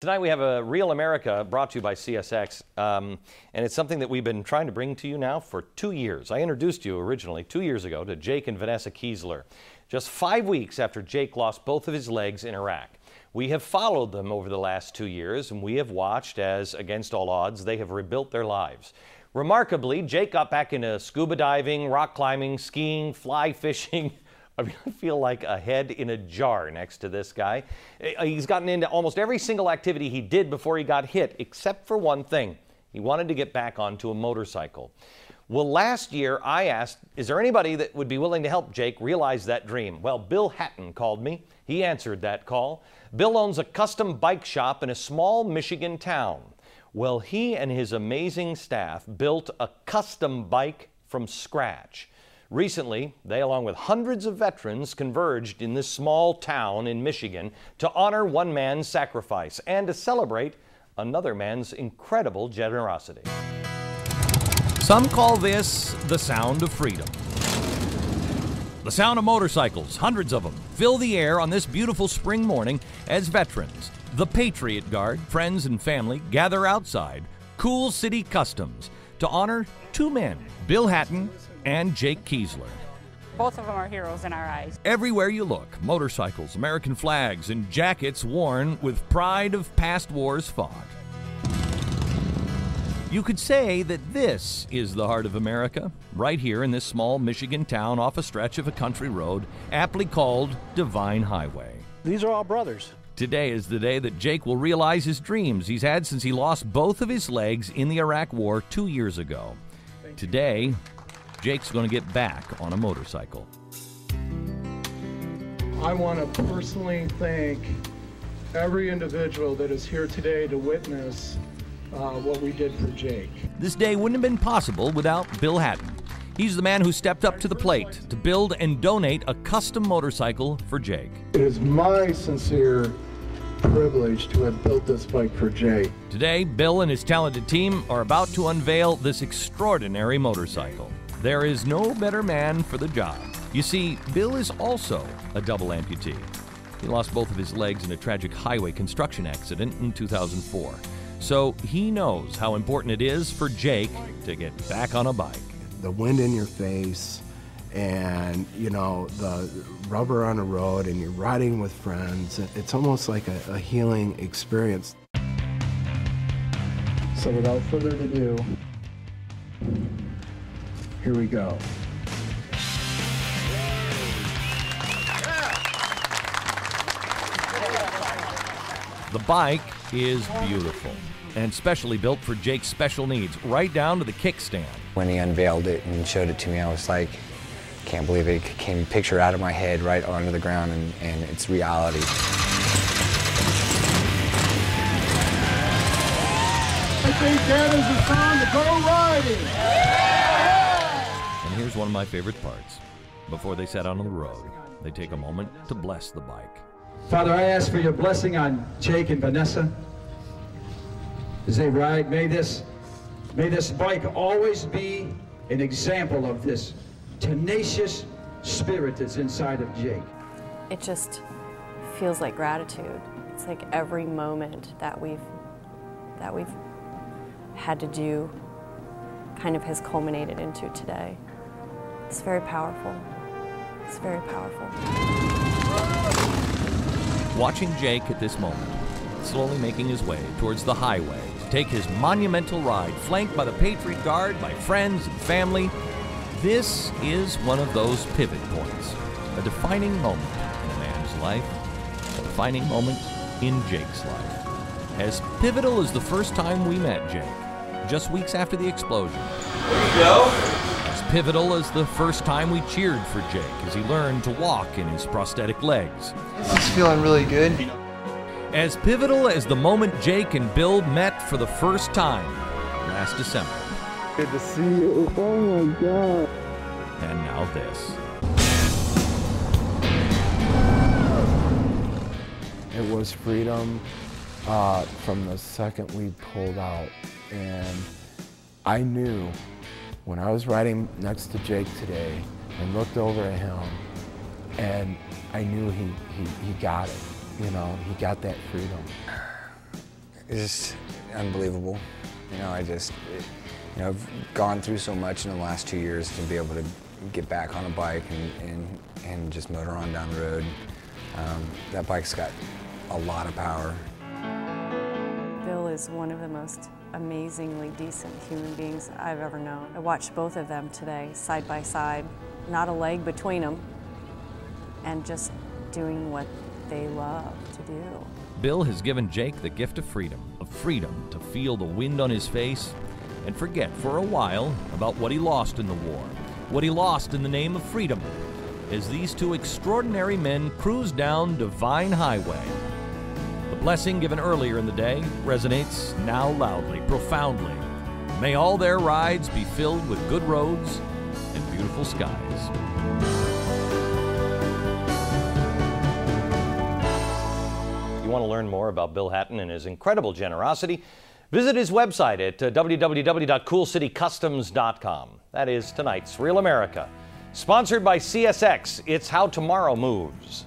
Tonight we have a Real America brought to you by CSX, and it's something that we've been trying to bring to you now for 2 years. I introduced you originally 2 years ago to Jake and Vanessa Kiesler, just 5 weeks after Jake lost both of his legs in Iraq. We have followed them over the last 2 years, and we have watched as, against all odds, they have rebuilt their lives. Remarkably, Jake got back into scuba diving, rock climbing, skiing, fly fishing. I feel like a head in a jar next to this guy. He's gotten into almost every single activity he did before he got hit, except for one thing. He wanted to get back onto a motorcycle. Well, last year I asked, is there anybody that would be willing to help Jake realize that dream? Well, Bill Hatton called me. He answered that call. Bill owns a custom bike shop in a small Michigan town. Well, he and his amazing staff built a custom bike from scratch. Recently, they, along with hundreds of veterans, converged in this small town in Michigan to honor one man's sacrifice and to celebrate another man's incredible generosity. Some call this the sound of freedom. The sound of motorcycles, hundreds of them, fill the air on this beautiful spring morning as veterans, the Patriot Guard, friends and family gather outside Cool City Customs to honor two men, Bill Hatton and Jake Kiesler. Both of them are heroes in our eyes. Everywhere you look, motorcycles, American flags, and jackets worn with pride of past wars fought. You could say that this is the heart of America, right here in this small Michigan town off a stretch of a country road, aptly called Divine Highway. These are all brothers. Today is the day that Jake will realize his dreams he's had since he lost both of his legs in the Iraq War 2 years ago. Today, Jake's going to get back on a motorcycle. I want to personally thank every individual that is here today to witness what we did for Jake. This day wouldn't have been possible without Bill Hatton. He's the man who stepped up to the plate to build and donate a custom motorcycle for Jake. It is my sincere privilege to have built this bike for Jake. Today, Bill and his talented team are about to unveil this extraordinary motorcycle. There is no better man for the job. You see, Bill is also a double amputee. He lost both of his legs in a tragic highway construction accident in 2004. So he knows how important it is for Jake to get back on a bike. The wind in your face and, you know, the rubber on the road and you're riding with friends. It's almost like a healing experience. So without further ado, here we go. The bike is beautiful and specially built for Jake's special needs, right down to the kickstand. When he unveiled it and showed it to me, I was like, can't believe it. It came picture out of my head right onto the ground, and it's reality. I think that is the time to go riding. And here's one of my favorite parts. Before they set out on the road, they take a moment to bless the bike. Father, I ask for your blessing on Jake and Vanessa as they ride. May this bike always be an example of this tenacious spirit that's inside of Jake. It just feels like gratitude. It's like every moment that we've had to do kind of has culminated into today. It's very powerful. It's very powerful. Watching Jake at this moment, slowly making his way towards the highway to take his monumental ride, flanked by the Patriot Guard, by friends and family, this is one of those pivot points, a defining moment in a man's life, a defining moment in Jake's life. As pivotal as the first time we met Jake, just weeks after the explosion. There you go. As pivotal as the first time we cheered for Jake as he learned to walk in his prosthetic legs. This is feeling really good. As pivotal as the moment Jake and Bill met for the first time last December. Good to see you. Oh my God. And now this. It was freedom from the second we pulled out. And I knew when I was riding next to Jake today and looked over at him, and I knew he got it. You know, he got that freedom. just unbelievable. I've gone through so much in the last 2 years to be able to get back on a bike and just motor on down the road. That bike's got a lot of power. Bill is one of the most amazingly decent human beings I've ever known. I watched both of them today, side by side, not a leg between them, and just doing what they love to do. Bill has given Jake the gift of freedom to feel the wind on his face and forget for a while about what he lost in the war, what he lost in the name of freedom, as these two extraordinary men cruise down Divine Highway. The blessing given earlier in the day resonates now loudly, profoundly. May all their rides be filled with good roads and beautiful skies. If you want to learn more about Bill Hatton and his incredible generosity, visit his website at www.coolcitycustoms.com. That is tonight's Real America. Sponsored by CSX, it's how tomorrow moves.